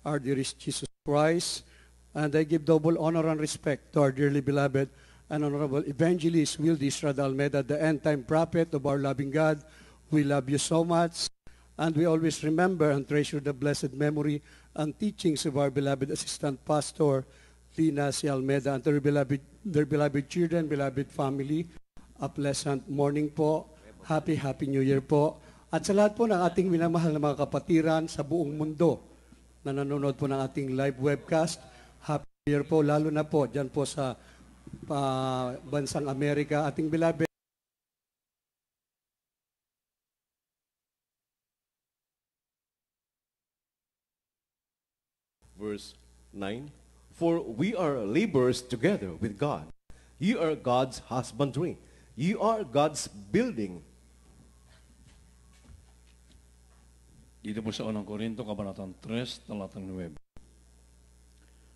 our dearest Jesus Christ. And I give double honor and respect to our dearly beloved and honorable evangelist Wildy Estrada Almeida, the end-time prophet of our loving God. We love you so much. And we always remember and treasure the blessed memory and teachings of our beloved assistant pastor, Lina C. Almeida, and their beloved children, beloved family. A pleasant morning po. Happy New Year po. At sa lahat po ng ating minamahal na mga kapatiran sa buong mundo na nanonood po ng ating live webcast, Happy New Year po, lalo na po dyan po sa bansang Amerika, ating beloved. Verse 9, for we are laborers together with God. You are God's husbandry. You are God's building. Dito po sa unang Korinto, Kabanatang 3, talatang 9.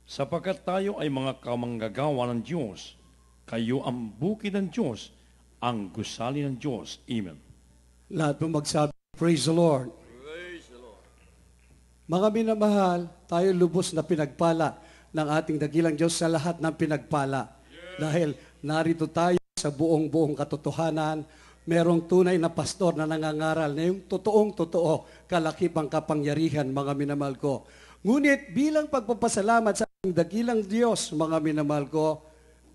Sapagkat tayo ay mga kamanggagawa ng Diyos, kayo ang bukid ng Diyos, ang gusali ng Diyos. Amen. Lahat po magsabi, praise the Lord. Mga minamahal, tayo lubos na pinagpala ng ating dakilang Diyos sa lahat ng pinagpala. Dahil narito tayo sa buong katotohanan, merong tunay na pastor na nangangaral na yung totoong-totoo, kalakipang kapangyarihan, mga minamahal ko. Ngunit bilang pagpapasalamat sa ating dakilang Diyos, mga minamahal ko,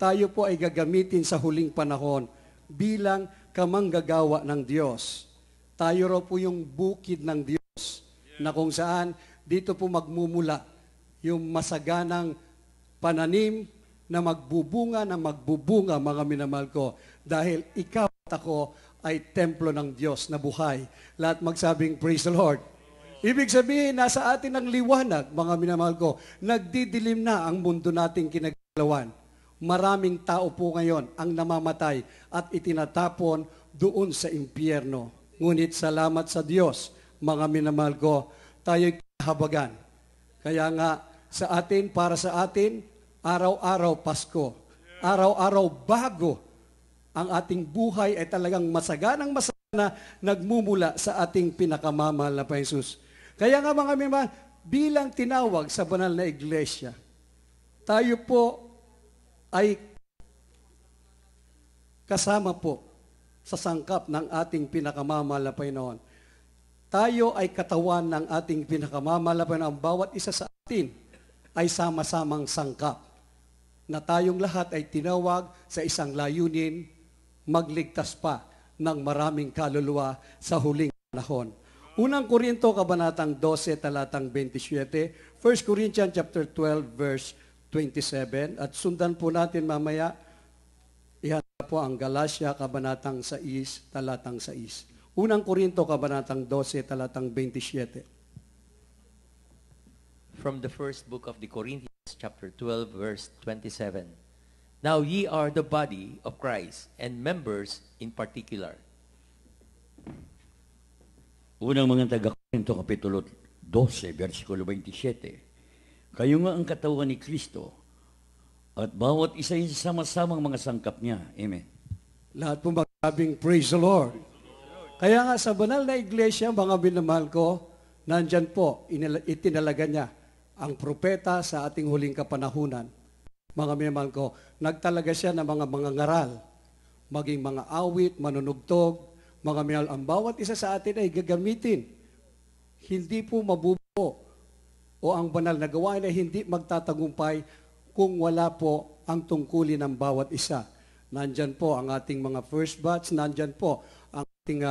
tayo po ay gagamitin sa huling panahon bilang kamanggagawa ng Diyos. Tayo raw po yung bukid ng Diyos na kung saan dito po magmumula yung masaganang pananim na magbubunga, mga minamahal ko. Dahil ikaw at ako ay templo ng Diyos na buhay. Lahat magsabing, praise the Lord. Ibig sabihin, nasa atin ang liwanag, mga minamahal ko. Nagdidilim na ang mundo nating kinagalawan. Maraming tao po ngayon ang namamatay at itinatapon doon sa impyerno. Ngunit salamat sa Diyos, mga minamahal ko, tayo'y kahabagan. Kaya nga, sa atin, para sa atin, araw-araw Pasko. Araw-araw bago. Ang ating buhay ay talagang masaganang masagana nagmumula sa ating pinakamamahal na Jesus. Kaya nga mga minamahal, bilang tinawag sa banal na iglesia, tayo po ay kasama po sa sangkap ng ating pinakamamahal na Panginoon. Tayo ay katawan ng ating pinakamamahal na Panginoon. Bawat isa sa atin ay sama-samang sangkap na tayong lahat ay tinawag sa isang layunin, magligtas pa ng maraming kaluluwa sa huling panahon. Unang Korinto, Kabanatang 12, talatang 27, 1 Corinthians chapter 12, verse 27, at sundan po natin mamaya, ihanda po ang Galatia, Kabanatang 6, talatang 6. Unang Korinto, Kabanatang 12, talatang 27. From the first book of the Corinthians, chapter 12, verse 27. Now ye are the body of Christ, and members in particular. Unang mga taga-Korinto, Kapitulo 12, versikulo 27. Kayo nga ang katawan ni Kristo, at bawat isa ay sama-samang mga sangkap niya. Amen. Lahat po magsabing, praise the Lord. Kaya nga sa banal na iglesia, mga minamahal ko, nandyan po, itinalaga niya ang propeta sa ating huling kapanahunan. Mga minamahal ko, nagtalaga siya ng mga ngaral, maging mga awit, manunugtog, mga minamahal, ang bawat isa sa atin ay gagamitin. Hindi po mabubuo o ang banal na gawain ay hindi magtatagumpay kung wala po ang tungkulin ng bawat isa. Nandyan po ang ating mga first batch, nandyan po ang ating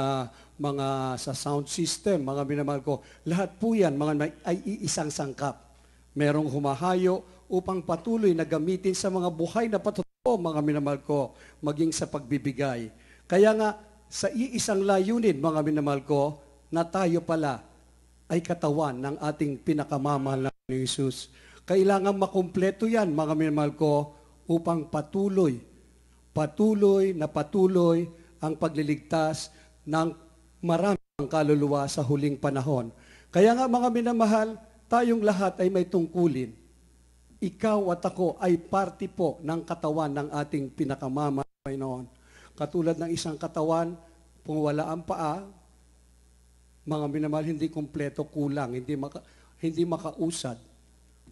mga sa sound system, mga minamahal ko. Lahat po yan ay iisang sangkap. Merong humahayo upang patuloy na gamitin sa mga buhay na patotoo, mga minamahal ko, maging sa pagbibigay. Kaya nga, sa iisang layunin, mga minamahal ko, na tayo pala ay katawan ng ating pinakamamahal na Jesus. Kailangan makumpleto yan, mga minamahal ko, upang patuloy ang pagliligtas ng maraming kaluluwa sa huling panahon. Kaya nga, mga minamahal, tayong lahat ay may tungkulin. Ikaw at ako ay parte po ng katawan ng ating pinakamamahal na Panginoon. Katulad ng isang katawan, kung wala ang paa, mga minamahal, hindi kumpleto, kulang, hindi makausad.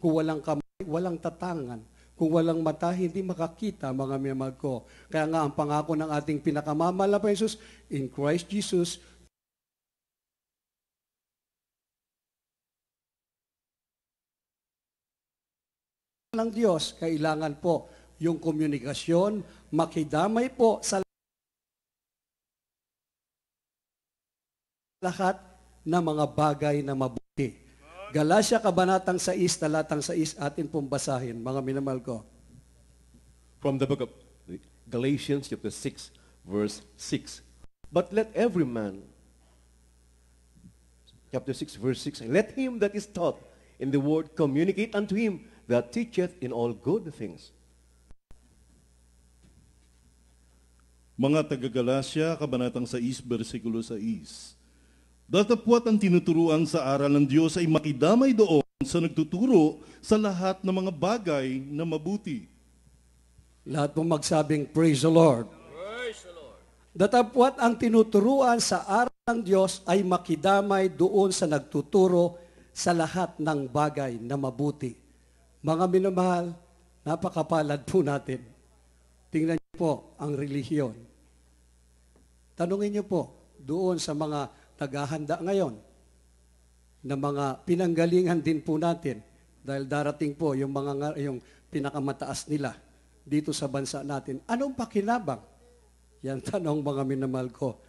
Kung walang kamay, walang tatangan. Kung walang mata, hindi makakita, mga minamahal ko. Kaya nga, ang pangako ng ating pinakamamahal na Panginoon Jesus, in Christ Jesus, ng Diyos, kailangan po yung komunikasyon, makidamay po sa lahat ng mga bagay na mabuti. Galatia Kabanatang 6, talatang 6, atin pong basahin, mga minamahal ko. From the book of Galatians chapter 6, verse 6. But let every man, chapter 6, verse 6, let him that is taught in the word communicate unto him that teacheth in all good things. Mga taga-Galacia, Kabanatang 6, versikulo 6. Datapwat ang tinuturuan sa aral ng Diyos ay makidamay doon sa nagtuturo sa lahat ng mga bagay na mabuti. Lahat pong magsabing, Praise the Lord. Datapwat ang tinuturuan sa aral ng Diyos ay makidamay doon sa nagtuturo sa lahat ng bagay na mabuti. Mga minamahal, napakapalad po natin. Tingnan niyo po ang relihiyon. Tanungin niyo po doon sa mga naghahanda ngayon na mga pinanggalingan din po natin dahil darating po yung pinakamataas nila dito sa bansa natin. Anong pakinabang? Yan tanong, mga minamahal ko.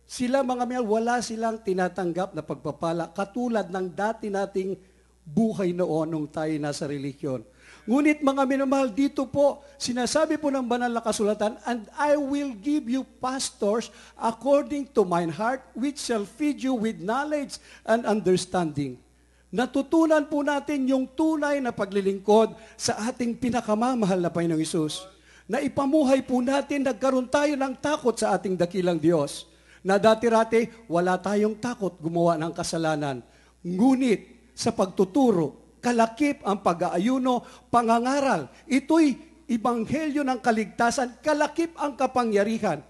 Sila, mga minamahal, wala silang tinatanggap na pagpapala katulad ng dati nating buhay noon nung tayo nasa relihiyon. Ngunit mga minamahal, dito po, sinasabi po ng banal na kasulatan, and I will give you pastors according to mine heart, which shall feed you with knowledge and understanding. Natutunan po natin yung tunay na paglilingkod sa ating pinakamamahal na Panginoong Hesus. Na ipamuhay po natin, nagkaroon tayo ng takot sa ating dakilang Diyos. Na dati-rati, wala tayong takot gumawa ng kasalanan. Ngunit sa pagtuturo, kalakip ang pag-aayuno, pangangaral. Ito'y ibanghelyo ng kaligtasan, kalakip ang kapangyarihan.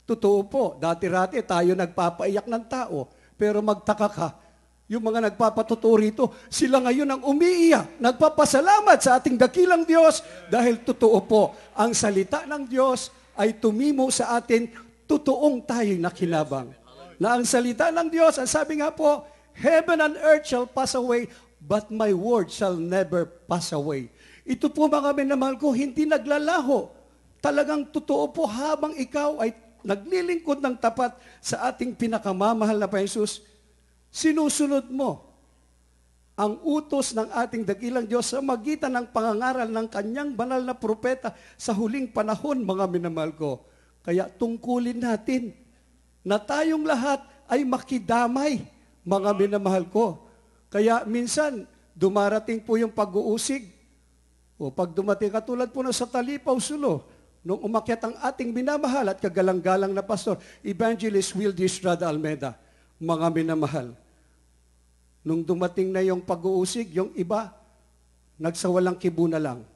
Totoo po, dati-rati tayo nagpapaiyak ng tao, pero magtaka ka, yung mga nagpapatotoo rito, sila ngayon ang umiiyak, nagpapasalamat sa ating dakilang Diyos dahil totoo po, ang salita ng Diyos ay tumimo sa atin, totoong tayo'y nakinabang. Na ang salita ng Diyos, ang sabi nga po, heaven and earth shall pass away, but my word shall never pass away. Ito po mga minamahal ko, hindi naglalaho. Talagang totoo po habang ikaw ay naglilingkod ng tapat sa ating pinakamamahal na Panginoon Hesus, sinusunod mo ang utos ng ating dakilang Diyos sa magitan ng pangangaral ng kanyang banal na propeta sa huling panahon, mga minamahal ko. Kaya tungkulin natin na tayong lahat ay makidamay, mga minamahal ko. Kaya minsan, dumarating po yung pag-uusig. O pag dumating, katulad po na sa Talipaw, Sulo, nung umakyat ang ating minamahal at kagalang-galang na pastor, Evangelist Wildy Estrada Almeida, mga minamahal. Nung dumating na yung pag-uusig, yung iba, nagsawalang kibo na lang.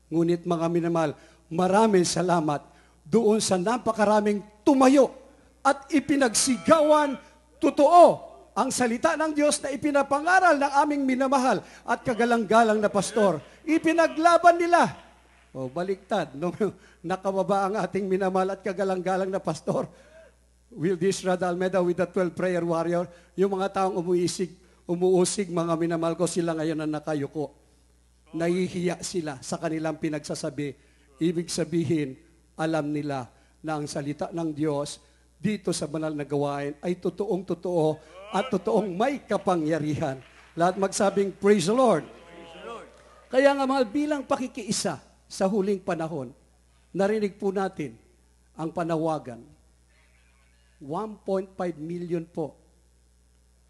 Ngunit mga minamahal, maraming salamat doon sa napakaraming tumayo at ipinagsigawan totoo ang salita ng Diyos na ipinapangaral ng aming minamahal at kagalang-galang na pastor. Ipinaglaban nila. O, baliktad. Nung nakababa ang ating minamahal at kagalang-galang na pastor, Wildy Estrada Almeida with the 12 prayer warrior, yung mga taong umuusig, mga minamahal ko, sila ngayon na nakayuko. Nahihiya sila sa kanilang pinagsasabi. Ibig sabihin, alam nila na ang salita ng Diyos dito sa banal na gawain ay totoong-totoo at totoong may kapangyarihan. Lahat magsabing, Praise the Lord. Kaya nga mga bilang pakikiisa sa huling panahon, narinig po natin ang panawagan. 1.5 million po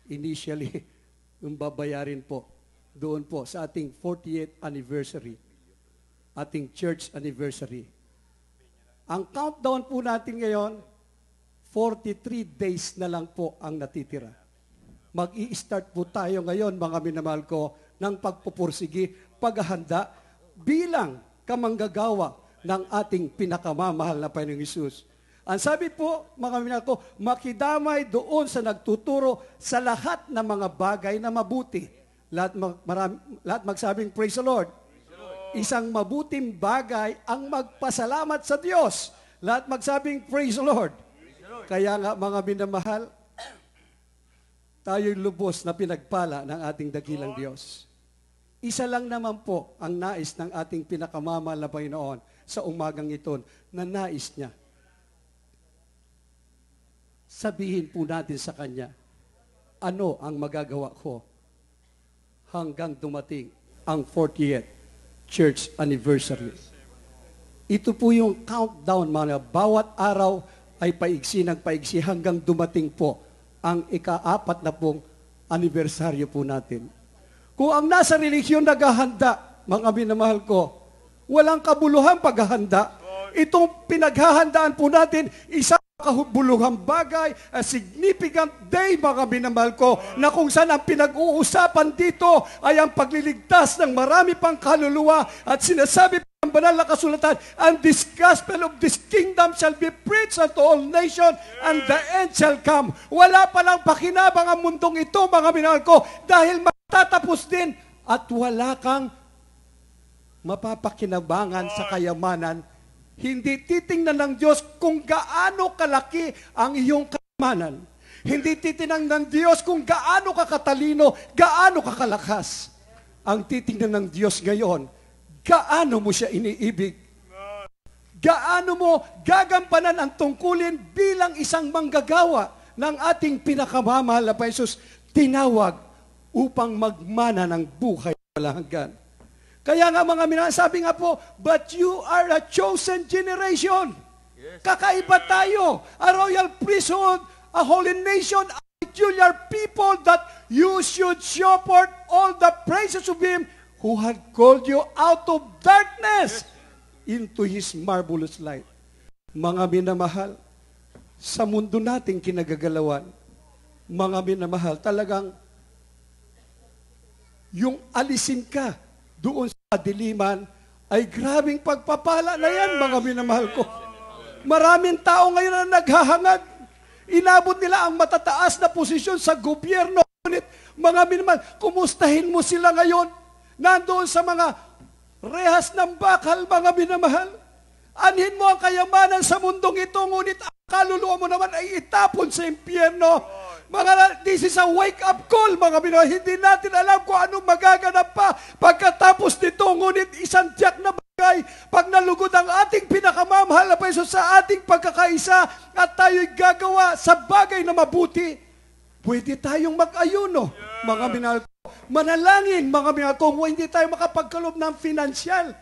initially yung babayarin po doon po sa ating 48th anniversary, ating church anniversary. Ang countdown po natin ngayon, 43 days na lang po ang natitira. Mag-i-start po tayo ngayon, mga minamahal ko, ng pagpupursigi, paghahanda bilang kamanggagawa ng ating pinakamamahal na Panginoong Hesus. Ang sabi po, mga minamahal ko, makidamay doon sa nagtuturo sa lahat ng mga bagay na mabuti. Lahat magsabing praise the Lord. Isang mabuting bagay ang magpasalamat sa Diyos. Lahat magsabing praise the Lord. Kaya nga mga minamahal, tayo'y lubos na pinagpala ng ating dakilang Diyos. Isa lang naman po ang nais ng ating pinakamamahal na Panginoon sa umagang ito na nais niya. Sabihin po natin sa Kanya, ano ang magagawa ko hanggang dumating ang 40th church anniversary. Ito po yung countdown, mga bawat araw ay paigsi ng paigsi hanggang dumating po ang ika-4 na pong anibersaryo po natin. Kung ang nasa relihiyon naghahanda, mga minamahal ko, walang kabuluhang paghahanda. Itong pinaghahandaan po natin, isang kahubuluhang bagay, a significant day, mga minamahal ko, na kung saan ang pinag-uusapan dito ay ang pagliligtas ng marami pang kaluluwa at sinasabi pa ng banal na kasulatan, and this gospel of this kingdom shall be preached unto all nations and the end shall come. Wala pa lang pakinabang ang mundong ito, mga minamahal ko, dahil matatapos din at wala kang mapapakinabangan sa kayamanan. Hindi titingnan ng Diyos kung gaano kalaki ang iyong kayamanan. Hindi titingnan ng Diyos kung gaano ka katalino, gaano ka kalakas. Ang titingnan ng Diyos ngayon, gaano mo siya iniibig. Gaano mo gagampanan ang tungkulin bilang isang manggagawa ng ating pinakamamahal na Jesus, tinawag upang magmana ng buhay walang hanggan. Kaya nga mga minamahal, sabi nga po, but you are a chosen generation. Kakaiba tayo, a royal priesthood, a holy nation, a peculiar people, that you should show forth all the praises of Him who had called you out of darkness into His marvelous light. Mga minamahal, sa mundo nating kinagagalawan, mga minamahal, talagang yung alisin ka doon sa kadiliman ay grabing pagpapala na yan, mga minamahal ko. Maraming tao ngayon na naghahangad. Inabot nila ang matataas na posisyon sa gobyerno. Ngunit, mga minamahal, kumustahin mo sila ngayon? Nandoon sa mga rehas ng bakal, mga minamahal. Anhin mo ang kayamanan sa mundong ito, ngunit ang kaluluwa mo naman ay itapon sa impyerno. This is a wake-up call, mga minamahal. Hindi natin alam kung anong magaganap pa pagkatapos nito. Ngunit isang tiyak na bagay, pag nalugod ang ating pinakamamahal na Panginoon sa ating pagkakaisa at tayo'y gagawa sa bagay na mabuti, pwede tayong mag-ayuno, mga minamahal ko. Manalangin, mga minamahal ko, kung hindi tayo makapagkalob ng finansyal.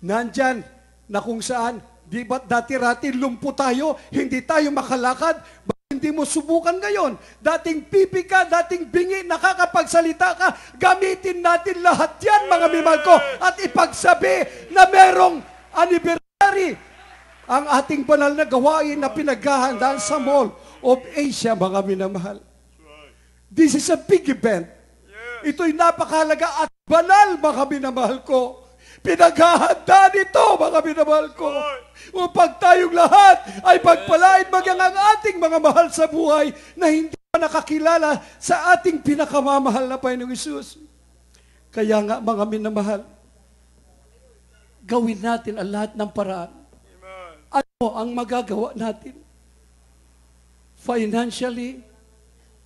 Nandyan na kung saan, di ba dati-rati lumpo tayo, hindi tayo makalakad. Hindi mo subukan ngayon. Dating pipi ka, dating bingi, nakakapagsalita ka, gamitin natin lahat yan, mga minamahal ko, at ipagsabi na merong anniversary ang ating banal na gawain na pinaghahandaan sa Mall of Asia, mga minamahal. This is a big event. Ito'y napakahalaga at banal, mga minamahal ko. Pinaghahandaan ito, mga minamahal ko, upang tayong lahat ay pagpalain magyang ang ating mga mahal sa buhay na hindi pa nakakilala sa ating pinakamamahal na Panginoong Hesus. Kaya nga, mga minamahal, gawin natin ang lahat ng paraan. Ano ang magagawa natin? Financially,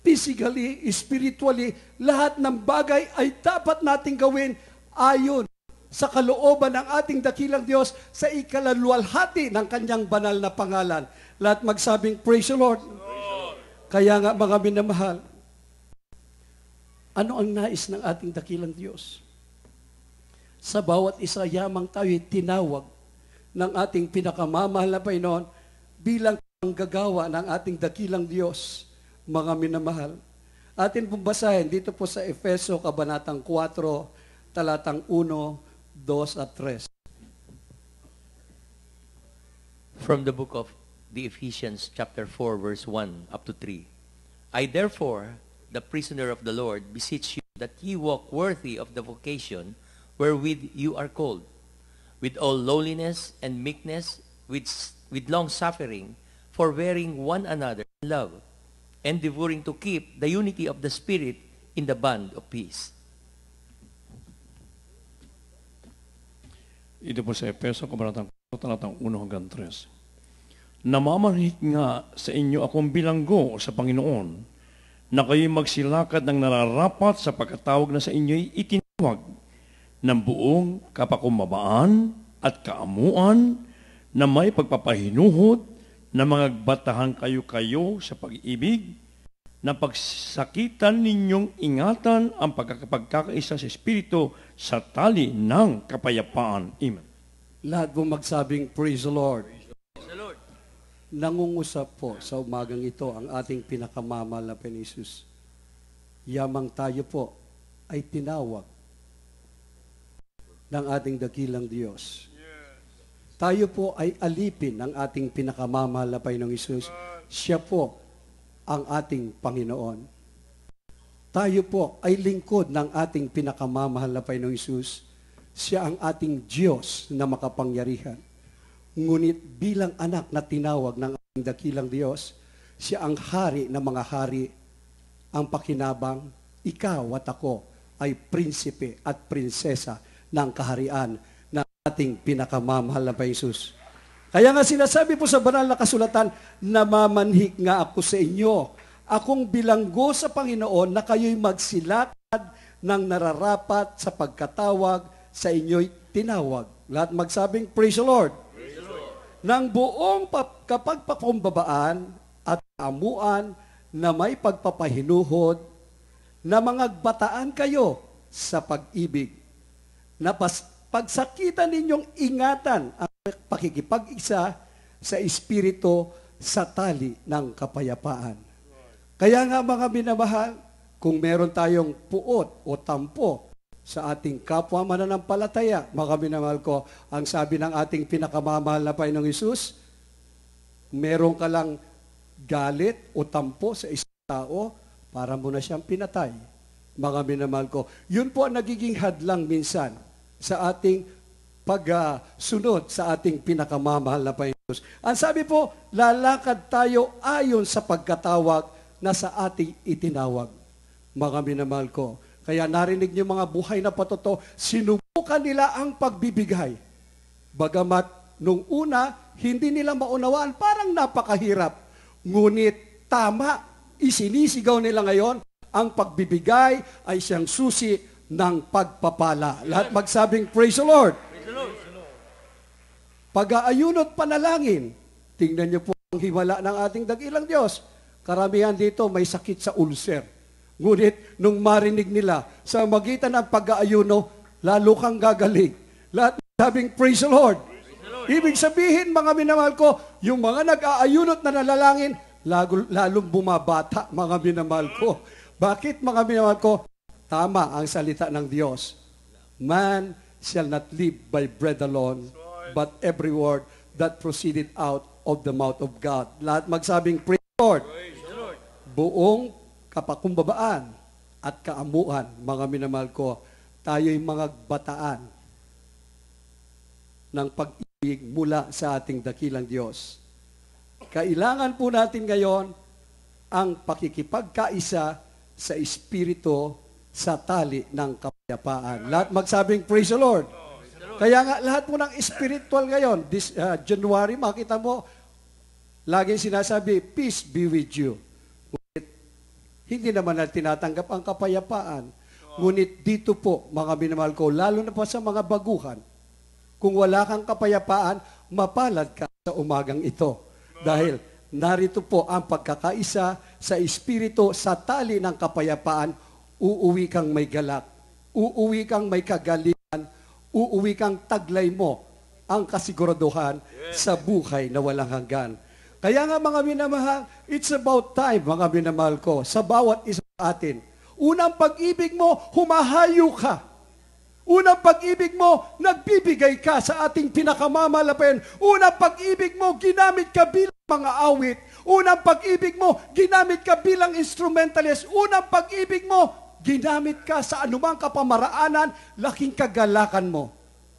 physically, spiritually, lahat ng bagay ay dapat nating gawin ayon sa kalooban ng ating dakilang Diyos sa ikalaluwalhati ng Kanyang banal na pangalan. Lahat magsabing, praise the Lord. Kaya nga, mga minamahal, ano ang nais ng ating dakilang Diyos? Sa bawat isa, yamang tayo'y tinawag ng ating pinakamamahal na Panginoon bilang manggagawa ng ating dakilang Diyos, mga minamahal. Atin pong basahin dito po sa Efeso, Kabanatang 4, talatang 1, 2 at 3. From the book of the Ephesians chapter 4 verse 1 up to 3. I therefore, the prisoner of the Lord, beseech you that ye walk worthy of the vocation wherewith you are called, with all lowliness and meekness, with long suffering, forbearing one another in love, endeavoring to keep the unity of the Spirit in the bond of peace. Ito po sa Efeso, kabanatang 4, talatang 1 hanggang 3. Namamanhik nga sa inyo akong bilanggo sa Panginoon na kayo'y magsilakad ng nararapat sa pagkatawag na sa inyo'y itinawag ng buong kapakumbabaan at kaamuan na may pagpapahinuhod na magbatahan kayo sa pag-ibig, na pagsakitan ninyong ingatan ang pagkakaisa sa Espiritu sa tali ng kapayapaan. Amen. Lahat po magsabing, Praise the Lord. Nangungusap po sa umagang ito ang ating pinakamamahal na Panginoon. Yamang tayo po ay tinawag ng ating dakilang Diyos. Tayo po ay alipin ng ating pinakamamahal na Panginoong Hesus. Siya po ang ating Panginoon. Tayo po ay lingkod ng ating pinakamamahal na Panginoong Hesus. Siya ang ating Diyos na makapangyarihan. Ngunit bilang anak na tinawag ng ating dakilang Diyos, siya ang hari ng mga hari, ang pakinabang, ikaw at ako ay prinsipe at prinsesa ng kaharian ng ating pinakamamahal na Panginoon. Kaya nga sinasabi po sa banal na kasulatan, namamanhik nga ako sa inyo, akong bilanggo sa Panginoon na kayo'y magsilakad ng nararapat sa pagkatawag sa inyo'y tinawag. Lahat magsabing, Praise the Lord. Ng buong kapagpakumbabaan at amuan na may pagpapahinuhod na mangagbataan kayo sa pag-ibig. Na pagsakitan ninyong ingatan ang pakikipag-isa sa Espiritu sa tali ng kapayapaan. Kaya nga mga minamahal, kung meron tayong puot o tampo sa ating kapwa mananampalataya, mga minamahal ko, ang sabi ng ating pinakamamahal na Panginoong Hesus, meron ka lang galit o tampo sa isang tao, para mo na siyang pinatay. Mga minamahal ko, yun po ang nagiging hadlang minsan sa ating pagsunod sa ating pinakamamahal na Panginoon. Ang sabi po, lalakad tayo ayon sa pagkatawag na sa ating itinawag. Mga minamahal ko, kaya narinig niyo mga buhay na patoto, sinubukan nila ang pagbibigay. Bagamat nung una, hindi nila maunawaan, parang napakahirap. Ngunit tama, isinisigaw nila ngayon, ang pagbibigay ay siyang susi ng pagpapala. Lahat magsabing, Praise the Lord. Pag-aayunot panalangin, tingnan niyo po ang himala ng ating dakilang Diyos. Karamihan dito may sakit sa ulcer. Ngunit nung marinig nila sa magitan ng pag-aayuno, lalo kang gagaling. Lahat sabing, Praise the Lord. Ibig sabihin, mga minamahal ko, yung mga nag-aayunot na nalalangin, lalong bumabata, mga minamahal ko. Bakit, mga minamahal ko? Tama ang salita ng Diyos. Man shall not live by bread alone, but every word that proceeded out of the mouth of God. Lahat magsabing, Praise the Lord. Buong kapakumbabaan at kaamuan, mga minamahal ko, tayo'y mga bataan ng pag-ibig mula sa ating dakilang Diyos. Kailangan po natin ngayon ang pakikipagkaisa sa Espiritu sa tali ng kapayapaan. Lahat magsabing, Praise the Lord. Kaya nga, lahat po ng spiritual ngayon, this January, makita mo, laging sinasabi, peace be with you. Hindi naman natin tinatanggap ang kapayapaan. Ngunit dito po, mga minamahal ko, lalo na po sa mga baguhan, kung wala kang kapayapaan, mapalad ka sa umagang ito. Dahil narito po ang pagkakaisa sa Espiritu sa tali ng kapayapaan, uuwi kang may galak, uuwi kang may kagalingan, uuwi kang taglay mo ang kasiguraduhan sa buhay na walang hanggan. Kaya nga mga minamahal, it's about time, mga minamahal ko, sa bawat isa atin. Unang pag-ibig mo, humahayo ka. Unang pag-ibig mo, nagbibigay ka sa ating pinakamamalapan. Unang pag-ibig mo, ginamit ka bilang mga awit. Unang pag-ibig mo, ginamit ka bilang instrumentalist. Unang pag-ibig mo, ginamit ka sa anumang kapamaraanan, laking kagalakan mo.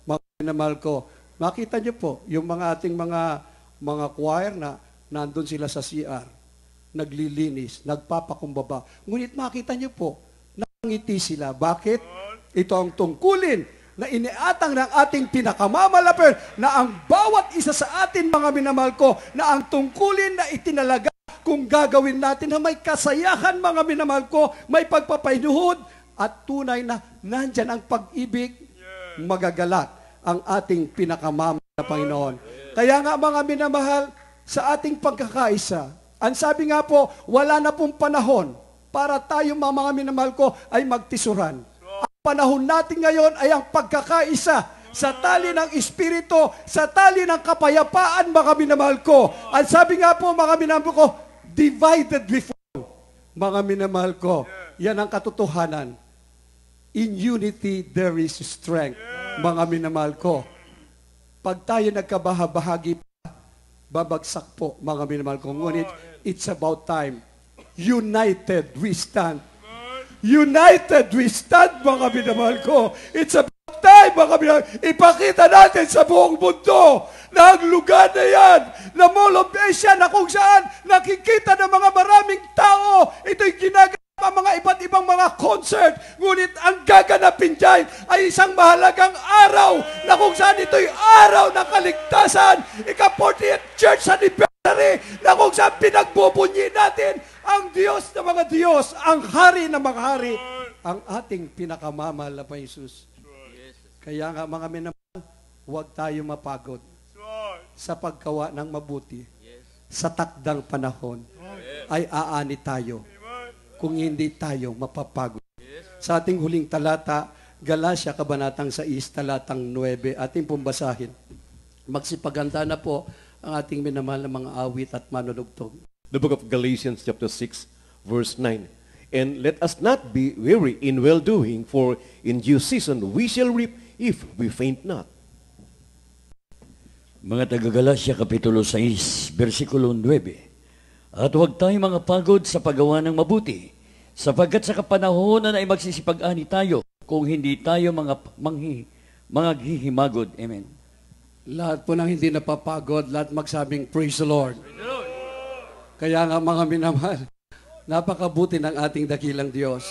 Mga minamahal ko, makita niyo po, yung mga ating mga choir na nandun sila sa CR, naglilinis, nagpapakumbaba. Ngunit makita niyo po, nangiti sila. Bakit? Ito ang tungkulin na iniatang ng ating pinakamamalapit na ang bawat isa sa atin, mga minamahal ko, na ang tungkulin na itinalaga kung gagawin natin na may kasayahan, mga minamahal ko, may pagpapainuhod at tunay na nandyan ang pag-ibig, magagalak ang ating pinakamamahal na Panginoon. Kaya nga, mga minamahal, sa ating pagkakaisa, ang sabi nga po, wala na pong panahon para tayo, mga minamahal ko, ay magtisuran. Ang panahon natin ngayon ay ang pagkakaisa sa tali ng Espiritu, sa tali ng kapayapaan, mga minamahal ko. Ang sabi nga po, mga minamahal ko, divided we fall. Mga minamahal ko, yan ang katotohanan. In unity, there is strength. Mga minamahal ko, pag tayo nagkabahabahagi pa, babagsak po, mga minamahal ko. Ngunit, it's about time. United we stand. United we stand, mga minamahal ko. It's about time, mga minamahal. Ipakita natin sa buong mundo na ang lugar na yan, na Mall of Asia, na kung saan nakikita ng mga maraming tao, ito'y ginagawa ang mga iba't ibang mga concert. Ngunit ang gaganapin dyan ay isang mahalagang araw na kung saan ito'y araw ng kaligtasan. Ika-40th Church Anniversary na kung saan pinagbubunyi natin ang Diyos na mga Diyos, ang Hari na mga Hari, ang ating pinakamamahal na Jesus. Kaya nga, mga minamahal, huwag tayo mapagod sa paggawa ng mabuti. Sa takdang panahon ay aani tayo kung hindi tayo mapapagod. Sa ating huling talata, Galatia, Kabanatang 6, talatang 9, ating pumbasahin. Magsipaganda na po ang ating minamahal na mga awit at manunugtog. The book of Galatians chapter 6, verse 9. And let us not be weary in well-doing, for in due season we shall reap if we faint not. Mga taga-Galacia, Kapitulo 6, versikulo 9. At huwag tayong mga pagod sa paggawa ng mabuti, sapagkat sa kapanahonan ay magsisipag-ani tayo kung hindi tayo mga hihimagod. Amen. Lahat po nang hindi napapagod, lahat magsabing, Praise the Lord. Kaya nga, mga minamahal, napakabuti ng ating dakilang Diyos.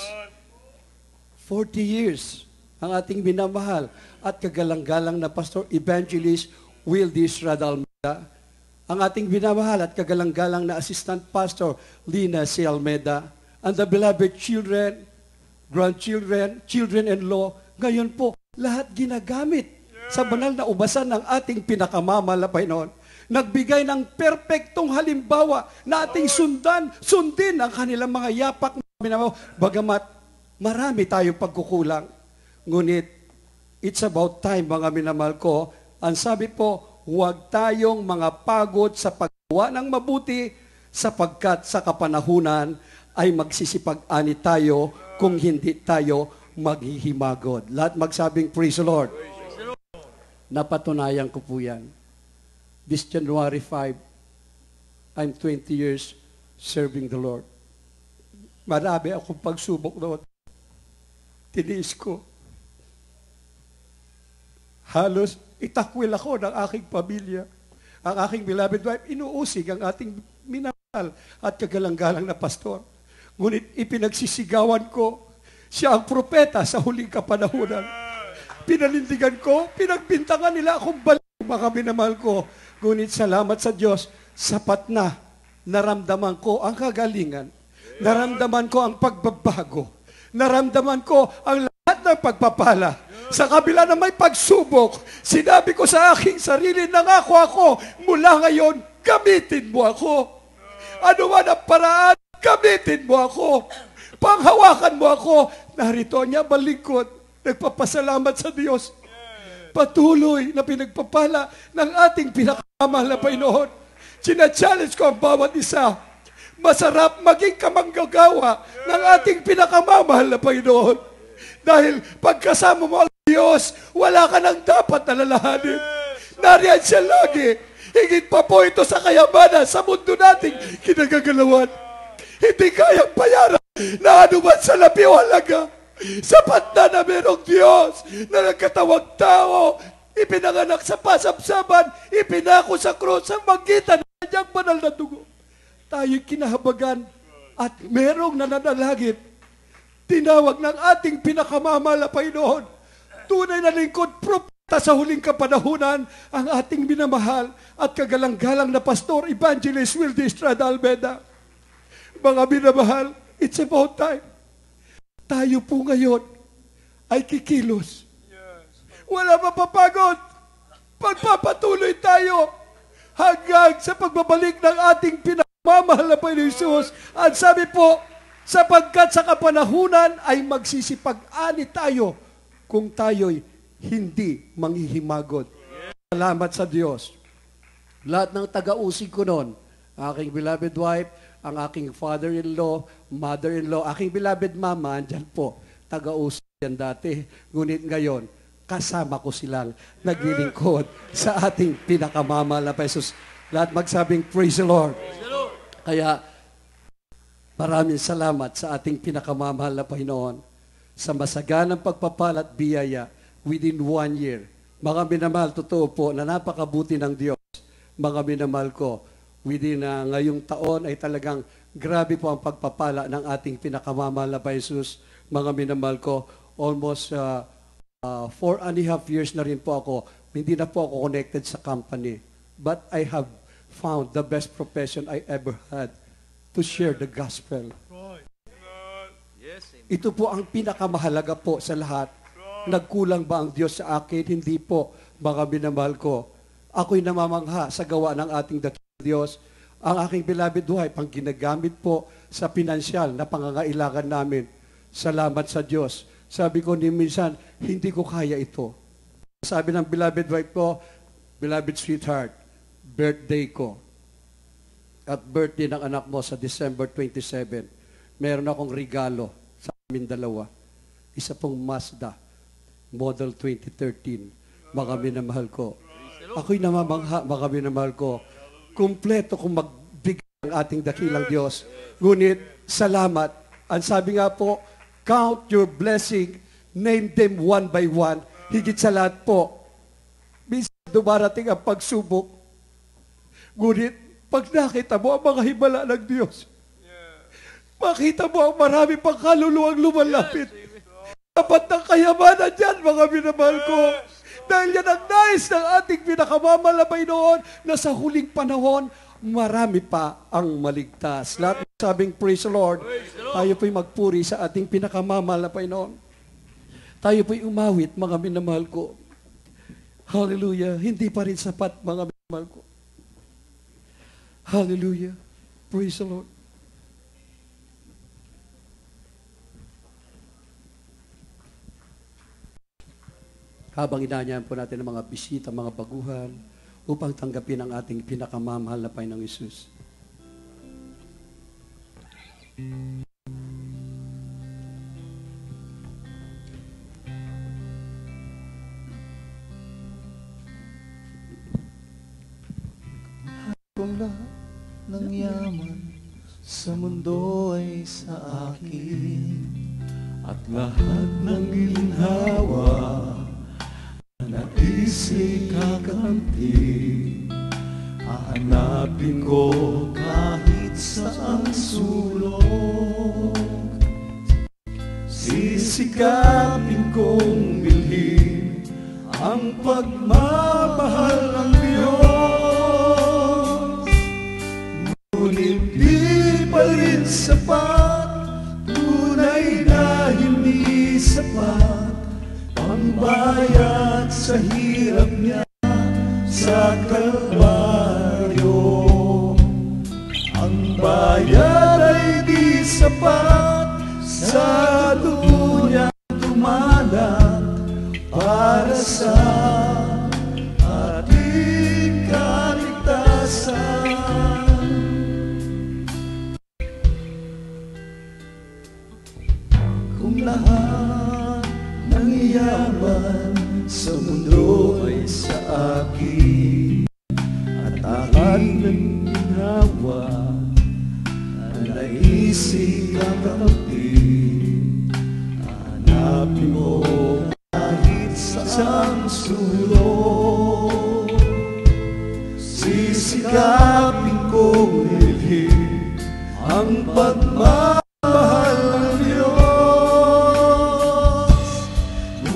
40 years ang ating minamahal at kagalang-galang na Pastor Evangelist Wildis Radalmeda, ang ating minamahal at kagalang-galang na Assistant Pastor Lina C. Almeda, and the beloved children, grandchildren, children-in-law, ngayon po, lahat ginagamit sa banal na ubasan ng ating pinakamamahal na Panginoon. Nagbigay ng perpektong halimbawa na ating sundin ang kanilang mga yapak, bagamat marami tayong pagkukulang. Ngunit, it's about time, mga minamahal ko. Ang sabi po, huwag tayong mga pagod sa paggawa ng mabuti, sapagkat sa kapanahunan ay magsisipag-ani tayo kung hindi tayo maghihimagod. Lahat magsabing, Praise the Lord. Napatunayan ko po yan. This January 5, I'm 20 years serving the Lord. Marami akong pagsubok noon. Tiniis ko. Halos itakwil ako ng aking pamilya. Ang aking beloved wife, inuusig ang ating minamahal at kagalang-galang na pastor. Ngunit ipinagsisigawan ko, siya ang propeta sa huling kapanahunan. Pinanindigan ko, pinagbintangan nila akong balik, mga minamahal ko. Ngunit salamat sa Diyos, sapat na naramdaman ko ang kagalingan. Naramdaman ko ang pagbabago. Naramdaman ko ang lahat ng pagpapala. Sa kabila na may pagsubok, sinabi ko sa aking sarili, nangako ako, mula ngayon, gamitin mo ako. Ano man ang paraan, gamitin mo ako. Panghawakan mo ako. Narito niya balingkod, nagpapasalamat sa Diyos. Patuloy na pinagpapala ng ating pinakamahal na Panginoon. Sina-challenge ko ang bawat isa. Masarap maging kamanggagawa ng ating pinakamamahal na Panginoon. Dahil pagkasama mo ang Diyos, wala ka nang dapat nalalahanin. Nariyan siya lagi. Higit pa po ito sa kayamanan sa mundo nating kinagagalawan. Hindi kayang bayaran na anuman sa labi o halaga. Sapat na merong Diyos na nagkatawag tao, ipinanganak sa pasabsaban, ipinako sa krus ang magitan ng kanyang banal na dugo. Tayo'y kinahabagan at merong nananalangin. Tinawag ng ating pinakamamahal na Panginoon tunay na lingkod, propeta sa huling kapanahunan, ang ating minamahal at kagalang-galang na pastor, Evangelist Wildy Estrada Almeda. Mga minamahal, it's about time. Tayo po ngayon ay kikilos. Wala mapapagod. Pagpapatuloy tayo hanggang sa pagbabalik ng ating pinamamahal na Panginoon Hesus. At sabi po, sapagkat sa kapanahunan ay magsisipag-ani tayo kung tayo'y hindi manghihimagod. Salamat sa Diyos. Lahat ng taga-usig ko noon, aking beloved wife, ang aking father-in-law, mother-in-law, aking beloved mama, andyan po, taga-usig yan dati. Ngunit ngayon, kasama ko silang naglilingkod sa ating pinakamamahal na Hesus. Lahat magsabing, praise the Lord. Kaya, maraming salamat sa ating pinakamamahal na Panginoon sa masaganang pagpapalat biyaya within 1 year. Mga minamahal, totoo po na napakabuti ng Diyos. Mga minamahal ko, within ngayong taon ay talagang grabe po ang pagpapala ng ating pinakamamahal na Hesus. Mga minamahal ko, almost 4.5 years na rin po ako, hindi na po ako connected sa company. But I have found the best profession I ever had to share the gospel. Ito po ang pinakamahalaga po sa lahat. Nagkulang ba ang Diyos sa akin? Hindi po, mga minamahal ko. Ako'y namamangha sa gawa ng ating dakilang Diyos. Ang aking beloved wife, ang ginagamit po sa pinansyal na pangangailangan namin. Salamat sa Diyos. Sabi ko ni minsan, hindi ko kaya ito. Sabi ng beloved wife ko, beloved sweetheart, birthday ko. At birthday ng anak mo sa December 27, meron akong regalo sa amin dalawa. Isa pong Mazda, model 2013. Mga minamahal ko. Ako'y namamangha, mga minamahal ko. Kumpleto kung magbigay ang ating dakilang Diyos. Ngunit, salamat. Ang sabi nga po, count your blessing, name them one by one. Higit sa lahat po, minsan dumarating ang pagsubok. Ngunit, pag nakita mo ang mga himala ng Diyos, makita mo ang marami pang kaluluwang lumalapit. Dapat ng kayamanan dyan, mga minamahal ko. Dahil yan ang nais ng ating pinakamamahal na Panginoon na sa huling panahon, marami pa ang maligtas. Lahat sabing praise the Lord, tayo po'y magpuri sa ating pinakamamahal na Panginoon. Tayo po'y umawit, mga minamahal ko. Hallelujah. Hindi pa rin sapat, mga minamahal ko. Hallelujah. Praise the Lord. Habang inanyahan po natin ang mga bisita, mga baguhan, upang tanggapin ang ating pinakamamahal na Panginoong Hesus. Kung lahat ng yaman sa mundo ay sa akin, at lahat ng ginhawa na isa'y kakampi, hahanapin ko kahit saang sulok. Sisikapin kong bilhin ang pagmamahal ng Diyos. Ngunit di pa rin sapat, tunay na hindi sapat, pambayad sa hirap niya sa Kalbaryo. Ang bayad ay di sapat sa dugo niya tumalat para sa ating kaligtasan. Kung lahat ng yaman sa mundo ay sa akin, at aking ginawa na naisip ang kapatid, hanapin mo kahit saan sulok. Sisikapin kong ilhin ang pagmamahal ng Diyos.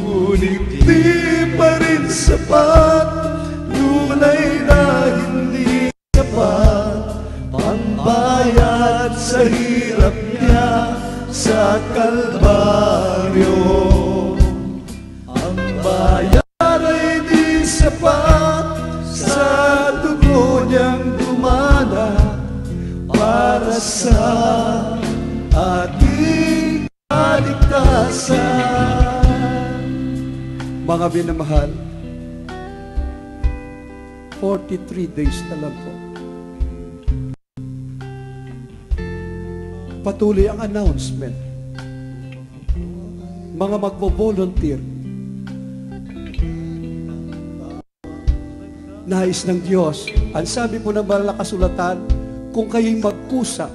ngunit di pa rin sapat. Tunay na hindi sapat, pambayad sa hirap niya sa Kalbaryo. Ang bayad ay di sapat, sa dugo niyang dumana para sa ating kaligtasan. Mga binamahal, 43 days na lang po. Patuloy ang announcement. Mga magbo-volunteer. Nais ng Diyos. Ang sabi po ng banal na kasulatan, kung kayo'y magkusa,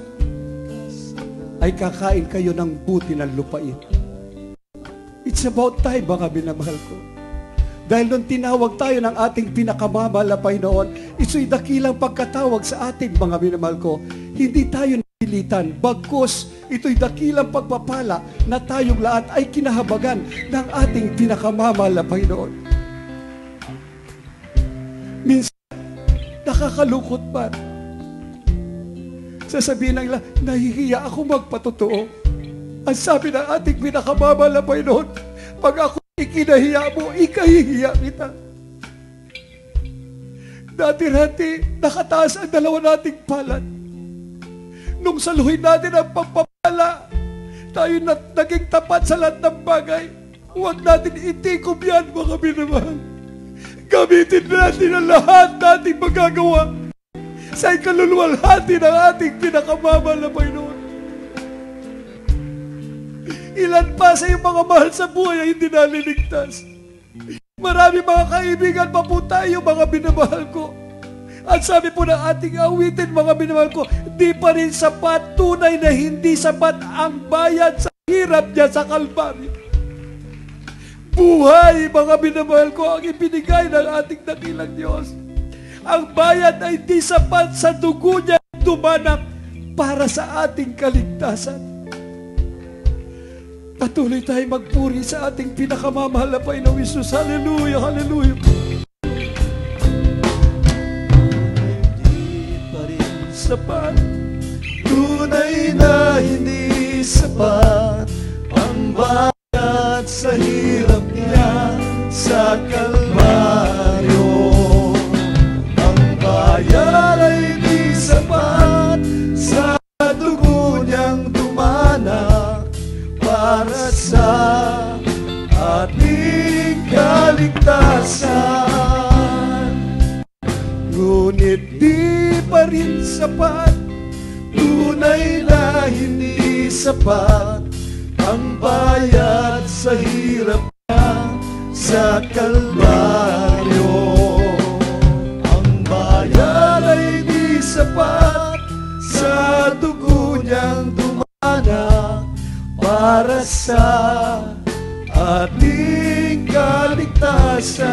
ay kakain kayo ng buti ng lupain. It's about time, mga binamahal ko. Dahil nung tinawag tayo ng ating pinakamamahal na Panginoon, ito'y dakilang pagkatawag sa ating mga minamahal ko. Hindi tayo napilitan, bagkus ito'y dakilang pagpapala na tayong lahat ay kinahabagan ng ating pinakamamahal na Panginoon. Minsan, nakakalungkot pa. Sasabihin ng ilan, nahihiya ako magpatotoo. Ang sabi ng ating pinakamamahal na Panginoon, pag ako ikinahiya mo, ikahihiya kita. Dati-rati, nakataas ang dalawa nating palad. Nung saluhin natin ang pagpapala, tayo naging tapat sa lahat ng bagay. Huwag natin itikom yan, mga minamahal. Gamitin natin ang lahat nating magagawa sa ikaluluwalhati ng ating pinakamamahal na Panginoon. Ilan pa sa iyong mga mahal sa buhay ay hindi naliligtas. Marami mga kaibigan pa po tayo, mga binamahal ko. At sabi po ng ating awitin, mga binamahal ko, di pa rin sapat, tunay na hindi sapat ang bayad sa hirap niya sa Kalbaryo. Buhay, mga binamahal ko, ang ibinigay ng ating dakilang Diyos. Ang bayad ay di sapat, sa dugo niya dumanak para sa ating kaligtasan. Patuloy tayo magpuri sa ating pinakamamahal na Panginoong Hesus. Hallelujah, hallelujah. Hindi pa rin sapat, tunay na hindi sapat, pambayad sa hirap niya sa Kalbaryo. Ang bayad ay di sapat, sa dugo niyang dumanak para sa ating kaligtasan. Ngunit di pa rin sapat, tunay na hindi sapat, ang bayad sa hirap niya sa Kalbaryo. Ang bayad ay di sapat, sa dugo niyang dumanak para sa ating kaligtasan.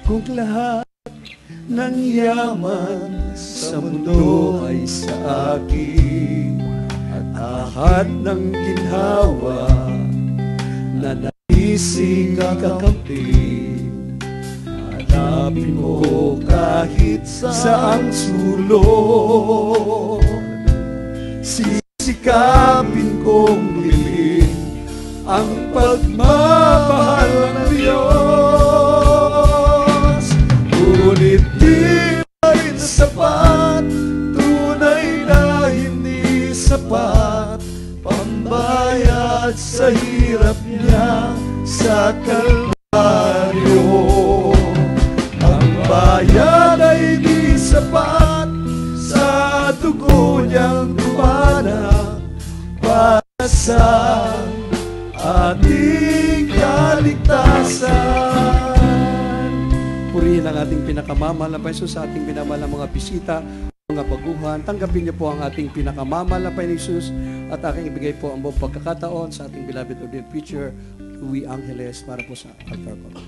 Kung lahat ng yaman sa mundo ay sa akin, at lahat ng ginhawa na naising kakampi, hanapin mo kahit saang sulok. Sisikapin kong bilhin ang pagmamahal ng Diyos. Ngunit di pa rin sapat, tunay na hindi sapat, pambayad sa hirap niya sa Kalbaryo. Ang bayad ay di sapat, sa dugo niyang dumanak para sa ating kaligtasan. Purihin ang ating pinakamamahal na Panginoon sa ating minamahal na mga bisita, mga baguhan. Tanggapin niyo po ang ating pinakamamahal na Panginoon Jesus at aking ibigay po ang buong pagkakataon sa ating beloved ordained preacher, Louis Angeles, para po sa altar call.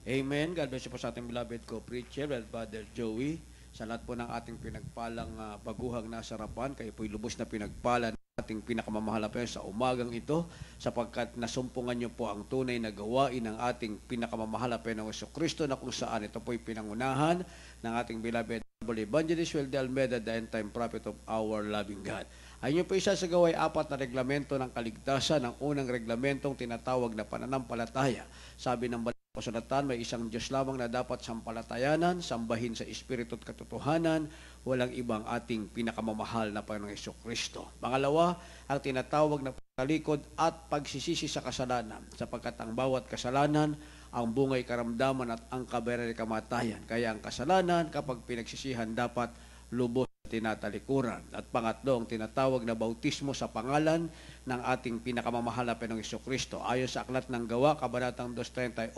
Amen. God bless you po sa ating beloved co-preacher, Brother Joey. Sa lahat po ng ating pinagpalang baguhang nasa harapan, kayo po'y lubos na pinagpala. ating pinakamamahal na Panginoon sa umagang ito, sapagkat nasumpungan niyo po ang tunay na gawain ng ating pinakamamahal na Panginoong Jesucristo, na kung saan ito po'y pinangunahan ng ating beloved Evangelist Will de Almeida, the end time prophet of our loving God. Ay niyo po isasagawa ay 4 na reglamento ng kaligtasan. Ang unang reglamentong tinatawag na pananampalataya. Sabi ng Kasulatan, may isang Diyos lamang na dapat sampalatayanan, sambahin sa Espiritu at katotohanan, walang ibang ating pinakamamahal na Panginoong Jesucristo. Pangalawa, ang tinatawag na pagtalikod at pagsisisi sa kasalanan, sapagkat ang bawat kasalanan, ang bungay karamdaman at ang kabera ay kamatayan. Kaya ang kasalanan, kapag pinagsisihan, dapat lubos na tinatalikuran. At pangatlo, ang tinatawag na bautismo sa pangalan ng ating pinakamamahal na Panginoong Jesucristo. Ayon sa Aklat ng Gawa, Kabanatang 2:38,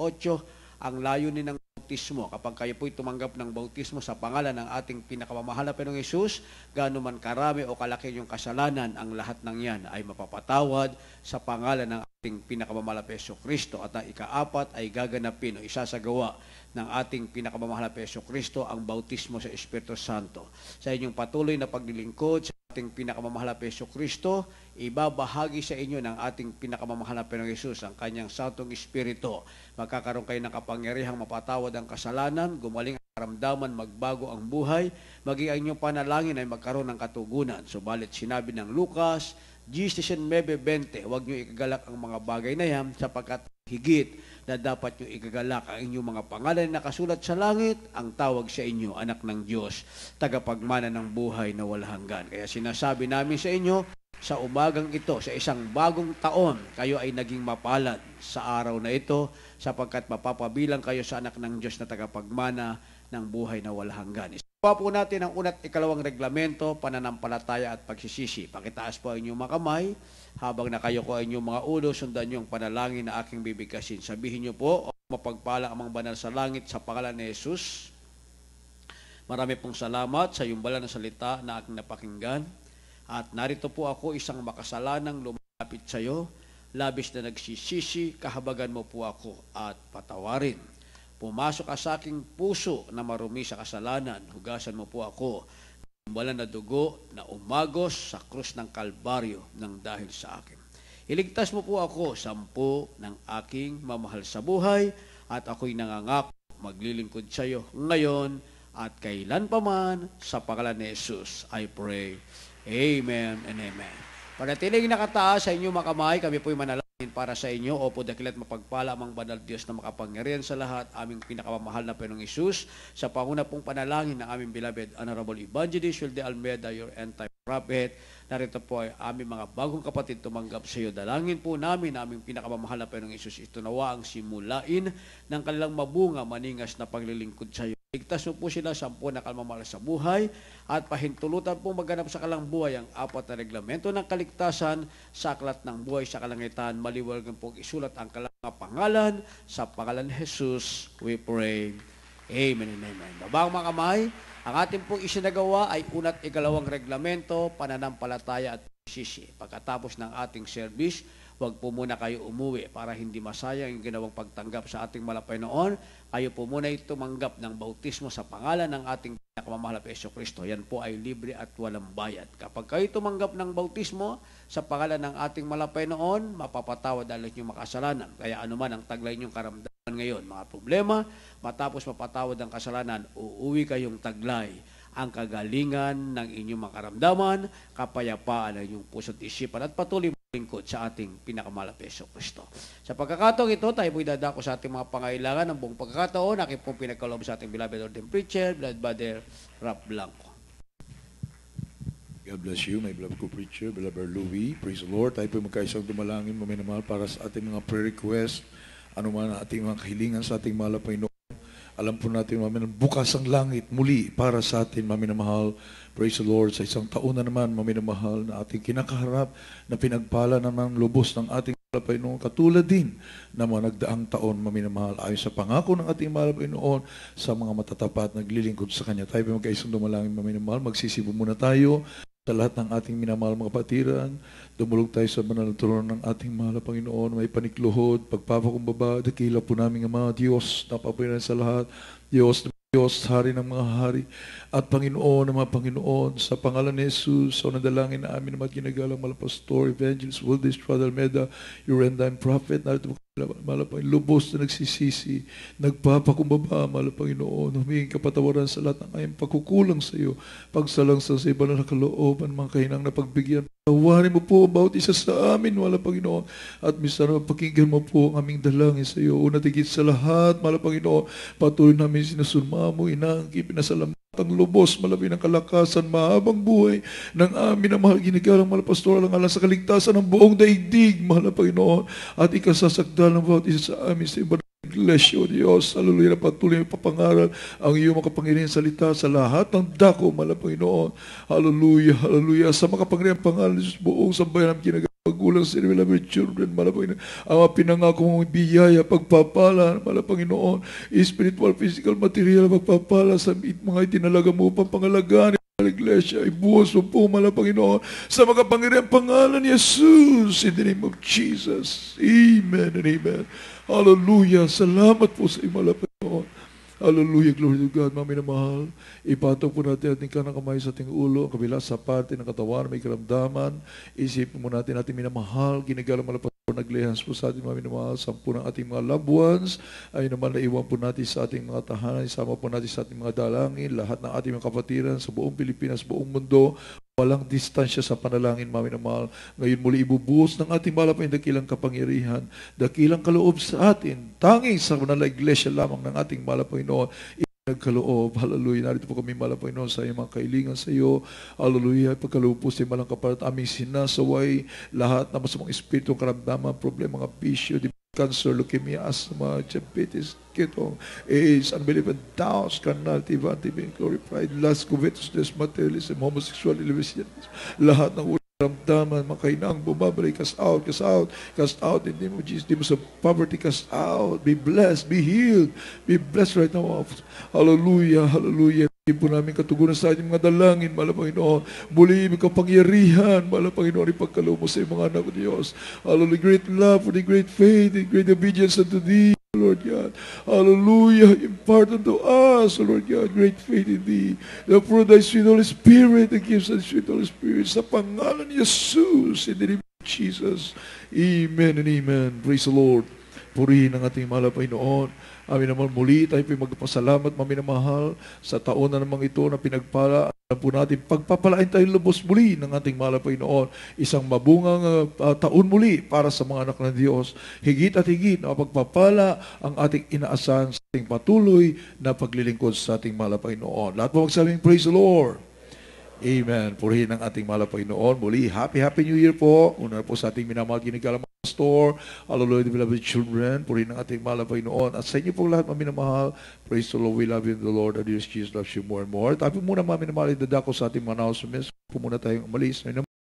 ang layunin ng bautismo, kapag kayo po'y tumanggap ng bautismo sa pangalan ng ating pinakamamahal na Panginoong Hesus, gaano man karami o kalaki yung kasalanan, ang lahat ng yan ay mapapatawad sa pangalan ng ating pinakamamahal na Jesucristo. At ang ika-4 ay gaganapin o isasagawa ng ating pinakamamahal na Jesucristo ang bautismo sa Espiritu Santo. Sa inyong patuloy na paglilingkod sa ating pinakamamahal na Jesucristo, ibabahagi sa inyo ng ating pinakamamahal na Panginoong Hesus ang kanyang Santong Espiritu. Magkakaroon kayo ng kapangyarihang mapatawad ang kasalanan, gumaling ang karamdaman, magbago ang buhay, maging ang inyong panalangin ay magkaroon ng katugunan. Subalit sinabi ng Lucas 19:20, huwag niyo ikagalak ang mga bagay na yan, sapagkat higit na dapat niyo igagalak ang inyong mga pangalan na nakasulat sa langit, ang tawag sa inyo, anak ng Diyos, tagapagmana ng buhay na walang hanggan. Kaya sinasabi namin sa inyo, sa umagang ito, sa isang bagong taon, kayo ay naging mapalad sa araw na ito, sapagkat mapapabilang kayo sa anak ng Diyos na tagapagmana ng buhay na walang hanggan. Isa po natin ang una't ikalawang reglamento, pananampalataya at pagsisisi. Pakitaas po ang inyong mga kamay, habang nakayo ko ang inyong mga ulo, sundan niyo ang panalangin na aking bibigkasin. Sabihin niyo po, mapagpala ang mga banal sa langit sa pangalan ni Jesus. Marami pong salamat sa iyong banal na salita na aking napakinggan. At narito po ako, isang makasalanang lumapit sa iyo, labis na nagsisisi, kahabagan mo po ako at patawarin. Pumasok ka sa aking puso na marumi sa kasalanan, hugasan mo po ako ng banal na dugo na umagos sa krus ng Kalbaryo ng dahil sa akin. Iligtas mo po ako sampu ng aking mamahal sa buhay, at ako'y nangangako maglilingkod sa iyo ngayon at kailan pa man, sa pangalan ni Jesus I pray. Amen and amen. Panatiling nakataas sa inyong mga kamay, kami po'y manalangin para sa inyo. Opo, dakilat mapagpala ang banal Diyos na makapangyarihan sa lahat, aming pinakamamahal na Panginoong Hesus, sa panguna pong panalangin ng aming beloved Honorable Evangelist Will de Almeida, your end time prophet. Narito po ay aming mga bagong kapatid tumanggap sa iyo. Dalangin po namin na aming pinakamamahal na Panginoong Hesus, ito nawa ang simulain ng kanilang mabunga, maningas na paglilingkod sa iyo. Ligtas mo po sila sa 10 na kalmamahal sa buhay, at pahintulutan po maganap sa kalang buhay ang 4 na reglamento ng kaligtasan sa aklat ng buhay sa kalangitan. Maliwalgan pong isulat ang kalang pangalan, sa pangalan ni Jesus we pray. Amen and amen. Babang mga kamay, ang ating pong isinagawa ay una't ikalawang reglamento, pananampalataya at pagsisisi. Pagkatapos ng ating service, huwag po muna kayo umuwi para hindi masayang yung ginawang pagtanggap sa ating malapay noon. Kayo po muna ay tumanggap ng bautismo sa pangalan ng ating pinakamamahal na Jesucristo. Yan po ay libre at walang bayad. Kapag kayo tumanggap ng bautismo sa pangalan ng ating malapay noon, mapapatawad ang inyong makasalanan. Kaya anuman ang taglay inyong karamdaman ngayon, mga problema, matapos mapatawad ang kasalanan, uuwi kayong taglay ang kagalingan ng inyong makaramdaman, kapayapaan ng inyong puso't isipan, at patuloy lingkod sa ating pinakamahal na Jesucristo. Sa pagkakataong ito, tayo po'y dadako sa ating mga pangailangan ng buong pagkakataon. Aking pong pinagkaloob sa ating beloved ordained preacher, Beloved Brother Rap Blanco. God bless you, my beloved co-preacher, beloved Louis. Praise the Lord. Tayo po'y magkaisang dumalangin, maminamahal, para sa ating mga prayer request, ano man ang ating mga kahilingan sa ating mahal na Panginoon. Alam po natin, maminamahal, bukas ang langit muli para sa atin, maminamahal. Praise the Lord. Sa isang taon na naman, maminamahal, na ating kinakaharap, na pinagpala naman lubos ng ating mahal na Panginoon, katulad din na mga nagdaang taon, maminamahal, ayon sa pangako ng ating mahal na Panginoon, sa mga matatapat naglilingkod sa Kanya. Tayo po'y magkaisang dumalangin, maminamahal. Magsisibo muna tayo sa lahat ng ating minamahal mga kapatiran. Dumulog tayo sa banal na trono ng ating mahal na Panginoon. May panikluhod, pagpapakumbaba, dakila po namin ang mga Diyos, napapayaran sa lahat. Diyos, Diyos, Hari ng mga hari, at Panginoon ng mga Panginoon, sa pangalan ni Jesus, sa nadalangin na amin ng mga ginagalang Pastor, Evangelist, Wildes, Brother Meda, your end time prophet, narito mo malapang lubos na nagsisisi, nagpapakumbaba, Panginoon, humingin kapatawaran sa lahat ng ayang pagkukulang sa iyo, pagsalangsang sa iba na nakalooban, mga kahinang na pagbigyan. Tawarin mo po bawat isa sa amin, Panginoon, at minsan pakinggan mo po ang aming dalangin sa iyo. Una tigit sa lahat, Panginoon, patuloy namin sinusunma mo, inaangkin, pinasalamatan ang lubos, malabi ng kalakasan, mahabang buhay ng amin na mahal ginagalang Pastor, alang-alang sa kaligtasan ng buong daigdig, Panginoon, at ikasasagdal ng bawat isa sa amin sa iba Iglesia, O Diyos, hallelujah, na patuloy ang papangaral ang iyong makapangyarihan salita sa lahat ng dako, Panginoon. Hallelujah, hallelujah. Sa makapangyarihan pangalan ng buong sambayan ng kinagagulang sa beloved children, Panginoon. Ang mga pinangako mong biyaya, pagpapala, Panginoon, spiritual, physical, material, pagpapala sa mga itinalaga mo upang pangalagaan Iglesia, ibuhos mo po, Panginoon, sa makapangyarihan pangalan ni Jesus, in the name of Jesus. Amen and amen. Hallelujah. Salamat po sa iyo, Panginoon. Hallelujah. Glory to God. Mga minamahal, ipatong po natin ating kanang kamay sa ating ulo, kabila sa parte ng katawan, may karamdaman. Isipin mo natin ating minamahal, ginagalang naglihans po sa ating mga minamahal, 10 ng ating mga loved ones, ay naman naiwan po natin sa ating mga tahanan, isama po natin sa ating mga dalangin, lahat ng ating mga kapatiran sa buong Pilipinas, buong mundo, walang distansya sa panalangin, mga minamahal. Ngayon muli ibubuhos ng ating malapay dakilang kapangyarihan, dakilang kaloob sa atin, tanging sa manala iglesia lamang ng ating malapay noon, nagkaloob. Hallelujah. Narito po kami, Panginoon, sa iyong mga kailingan sa iyo. Hallelujah. Pagkaloob po sa malang kapalit, aming sinasaway lahat na masamang espiritu, karamdaman, problema, mga bisyo, cancer, leukemia, asthma, diabetes, ketong, AIDS, unbelieving doubts, carnality, vanity, being glorified, lust, covetousness, materialism, homosexual, lesbianism, lahat ng ramdaman, makainang, bumabalik, cast out, in the name of Jesus, di mo sa poverty, cast out, be blessed, be healed, be blessed right now. Hallelujah, hallelujah. Hindi po namin katugunan sa ating mga dalangin, Panginoon. Muli, may kapangyarihan, Panginoon, ipagkaloob mo sa iyong mga anak ko, Diyos. Hallelujah, great love for the great faith and great obedience unto Thee, Lord God. Hallelujah, impart unto us, Lord God, great faith in Thee. The fruit of Thy sweet Holy Spirit, that gives us sweet Holy Spirit, sa pangalan ni Jesus, in the name of Jesus. Amen and amen. Praise the Lord. Purihin ang ating mahal na Panginoon. Amin naman muli, tayo po magpasalamat, maminamahal, sa taon na namang ito na pinagpala. Alam po natin, pagpapalain tayo lubos muli ng ating mahal na Panginoon. Isang mabungang taon muli para sa mga anak ng Diyos. Higit at higit na pagpapala ang ating inaasahan sa ating patuloy na paglilingkod sa ating mahal na Panginoon. Lahat po magsabing, praise the Lord. Amen. Purihin ang ating mahal na Panginoon. Muli, Happy New Year po. Una po sa ating minamahal ginagalang Pastor, hallelujah, beloved children, purihin ang ating mahal na Panginoon. At sa inyo pong lahat, maminamahal, praise the Lord, we love you in the Lord, and Jesus loves you more and more. Tayo po muna, maminamahal, idadako sa ating mga announcements. Po muna tayong umalis.